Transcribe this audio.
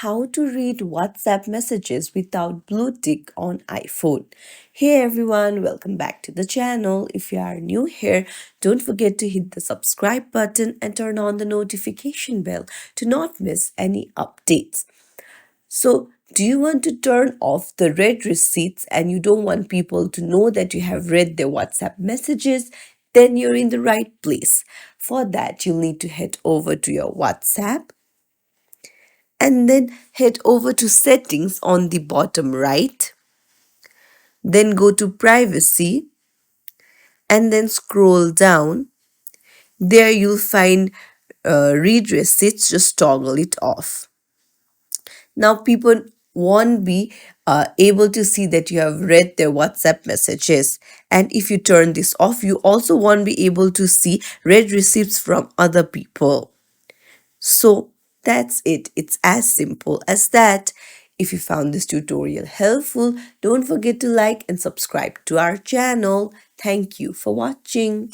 how to read WhatsApp messages without blue tick on iPhone. Hey everyone, welcome back to the channel. If you are new here, don't forget to hit the subscribe button and turn on the notification bell to not miss any updates. So, do you want to turn off the read receipts and you don't want people to know that you have read their WhatsApp messages? Then you're in the right place. For that, you'll need to head over to your WhatsApp and then head over to settings on the bottom right. Then go to privacy and then scroll down. There you'll find read receipts, just toggle it off. Now people won't be able to see that you have read their WhatsApp messages. And if you turn this off, you also won't be able to see read receipts from other people. So that's it. It's as simple as that. If you found this tutorial helpful, don't forget to like and subscribe to our channel. Thank you for watching.